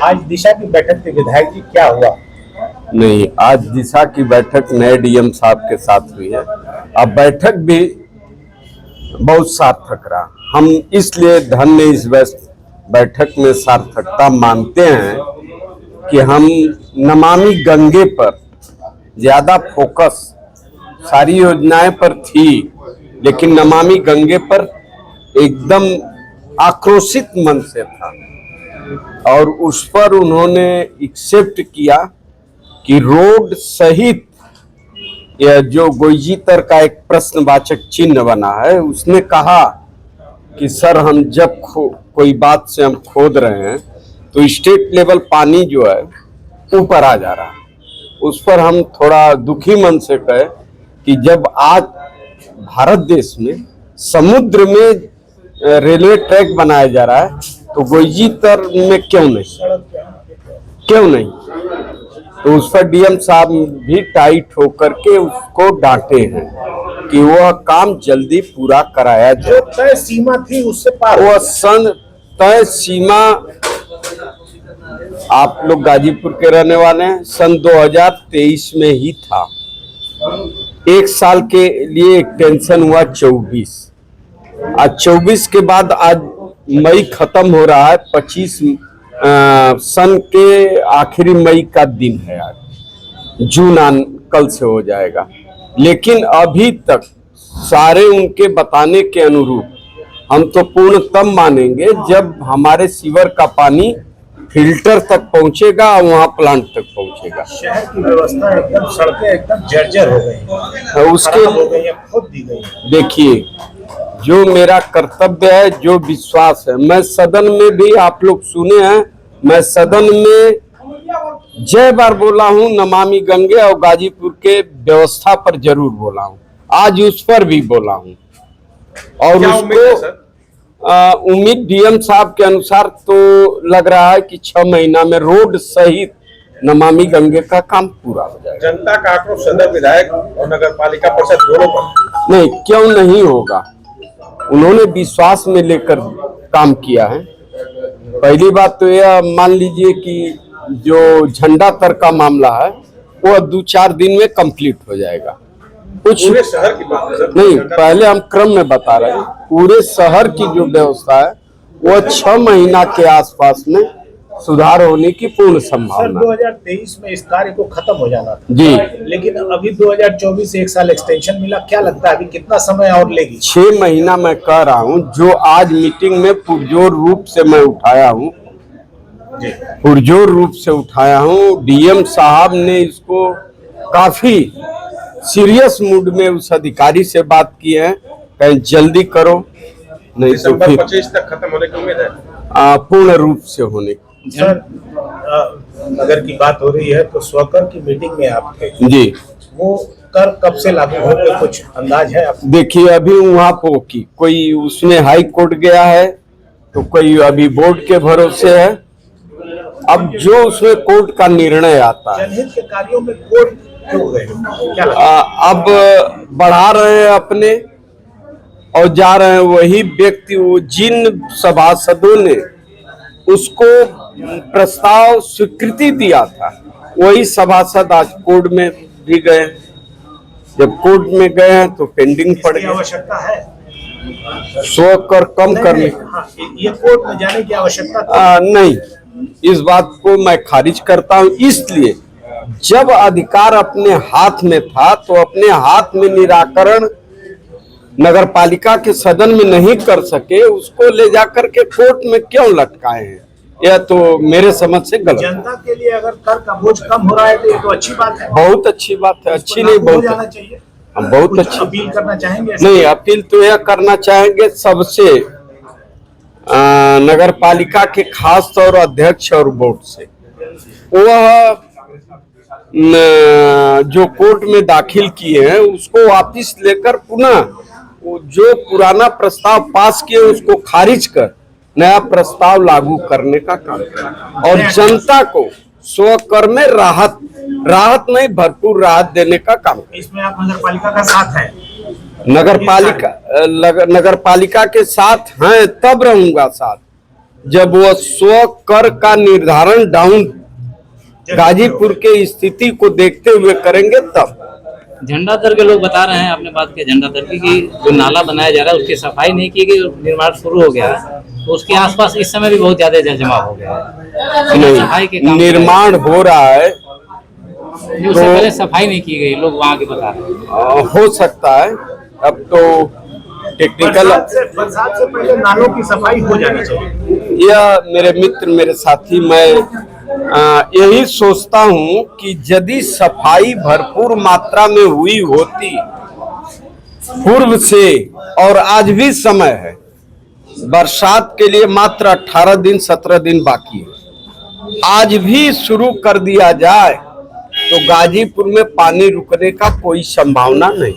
आज दिशा की बैठक में विधायक जी क्या हुआ? नहीं, आज दिशा की बैठक नए डीएम साहब के साथ हुई है। अब बैठक भी बहुत सार्थक रहा। हम इसलिए धन्य इस बैठक में सार्थकता मानते हैं कि हम नमामि गंगे पर ज्यादा फोकस सारी योजनाएं पर थी, लेकिन नमामि गंगे पर एकदम आक्रोशित मन से था और उस पर उन्होंने एक्सेप्ट किया कि रोड सहित यह जो गोईजीतर का एक प्रश्नवाचक चिन्ह बना है, उसने कहा कि सर हम जब कोई बात से हम खोद रहे हैं तो स्टेट लेवल पानी जो है ऊपर आ जा रहा है। उस पर हम थोड़ा दुखी मन से कहे कि जब आज भारत देश में समुद्र में रेलवे ट्रैक बनाया जा रहा है तो गोईजीतर में क्यों नहीं। तो उस पर डीएम साहब भी टाइट होकर के उसको डांटे हैं कि वह काम जल्दी पूरा कराया जाए। जो तय सीमा थी उससे पार, वह तय सीमा, आप लोग गाजीपुर के रहने वाले हैं, सन 2023 में ही था। एक साल के लिए एक्सटेंशन हुआ 24। आज 24 के बाद आज मई खत्म हो रहा है, 25 सन के आखिरी मई का दिन है। आज जून कल से हो जाएगा, लेकिन अभी तक सारे उनके बताने के अनुरूप हम तो पूर्ण तब मानेंगे जब हमारे सीवर का पानी फिल्टर तक पहुंचेगा और वहां प्लांट तक पहुंचेगा। शहर की व्यवस्था एकदम, सड़कें एकदम जर्जर हो गई, उसके हो गई, खुद दी गई। देखिए, जो मेरा कर्तव्य है, जो विश्वास है, मैं सदन में भी, आप लोग सुने हैं, मैं सदन में जय बार बोला हूं, नमामि गंगे और गाजीपुर के व्यवस्था पर जरूर बोला हूं, आज उस पर भी बोला हूं। और उसको उम्मीद डीएम साहब के अनुसार तो लग रहा है कि 6 महीना में रोड सहित नमामि गंगे का काम पूरा हो जाएगा। जनता का आक्रोश सदर विधायक और नगर पालिका परिषद दोनों पर नहीं, क्यों नहीं होगा। उन्होंने विश्वास में लेकर काम किया है। पहली बात तो यह मान लीजिए कि जो झंडा तर का मामला है वो 2-4 दिन में कंप्लीट हो जाएगा। कुछ पूरे शहर की बात है नहीं, पहले हम क्रम में बता रहे हैं। पूरे शहर की जो व्यवस्था है वो 6 महीना के आसपास में सुधार होने की पूर्ण संभावना। 2023 में इस कार्य को खत्म हो जाना था जी, लेकिन अभी 2024 से 1 साल एक्सटेंशन मिला। क्या लगता है अभी कितना समय और लेगी? 6 महीना मैं कह रहा हूं, जो आज मीटिंग में पुरजोर रूप से मैं उठाया हूं, डीएम साहब ने इसको काफी सीरियस मूड में उस अधिकारी से बात की है, कहीं जल्दी करो, नहीं तो फिर 25 तक खत्म होने की उम्मीद है, पूर्ण रूप से होने की। सर, नगर की बात हो रही है तो स्वकर की मीटिंग में आप थे जी, वो कर कब से लागू होगा, कुछ अंदाज है आपको? देखिए, अभी वहाँ पर की कोई उसमें हाई कोर्ट गया है तो कोई अभी बोर्ड के भरोसे है। अब जो उसमें कोर्ट का निर्णय आता है, जनहित के कार्यों में कोर्ट क्यों गए? क्या लगता है? अब बढ़ा रहे हैं अपने और जा रहे हैं वही व्यक्ति, वो जिन सभासदों ने उसको प्रस्ताव स्वीकृति दिया था वही सभासद आज कोर्ट में भी गए। जब कोर्ट में गए हैं तो पेंडिंग पड़ गई। आवश्यकता है स्वकर कम करने, हाँ, ये कोर्ट में जाने की आवश्यकता नहीं, इस बात को मैं खारिज करता हूं। इसलिए जब अधिकार अपने हाथ में था तो अपने हाथ में निराकरण नगर पालिका के सदन में नहीं कर सके, उसको ले जाकर के कोर्ट में क्यों लटकाए हैं? यह तो मेरे समझ से गलत है। जनता के लिए अगर कर का बोझ कम हो रहा है तो ये तो अच्छी बात है। बहुत अच्छी बात है, अच्छी नहीं, बहुत चाहिए, हम बहुत अच्छी अपील करना चाहेंगे। नहीं, अपील तो यह करना चाहेंगे सबसे, नगर पालिका के खास तौर अध्यक्ष और बोर्ड से, वह जो कोर्ट में दाखिल किए हैं उसको वापस लेकर पुनः जो पुराना प्रस्ताव पास किए उसको खारिज कर नया प्रस्ताव लागू करने का काम करें और जनता को स्वकर में राहत नहीं, भरपूर राहत देने का काम करें। इसमें आप नगर पालिका का साथ है? नगर पालिका के साथ हैं, तब रहूंगा साथ जब वह स्व कर का निर्धारण डाउन गाजीपुर के स्थिति को देखते हुए करेंगे तब। झंडा दर के लोग बता रहे हैं, आपने बात की झंडा दर की, कि जो नाला बनाया जा रहा है उसकी सफाई नहीं की गई, निर्माण शुरू हो गया है तो उसके आसपास इस समय भी बहुत ज्यादा जल जमाव हो गया है। सफाई के नहीं, काम निर्माण हो रहा है जो उससे पहले सफाई नहीं की गई, लोग वहाँ के बता रहे हैं। हो सकता है। अब तो टेक्निकल बरसात से पहले नालों की सफाई हो जानी चाहिए। यह मेरे मित्र, मेरे साथी, मैं यही सोचता हूं कि यदि सफाई भरपूर मात्रा में हुई होती पूर्व से, और आज भी समय है, बरसात के लिए मात्र 18 दिन 17 दिन बाकी है, आज भी शुरू कर दिया जाए तो गाजीपुर में पानी रुकने का कोई संभावना नहीं।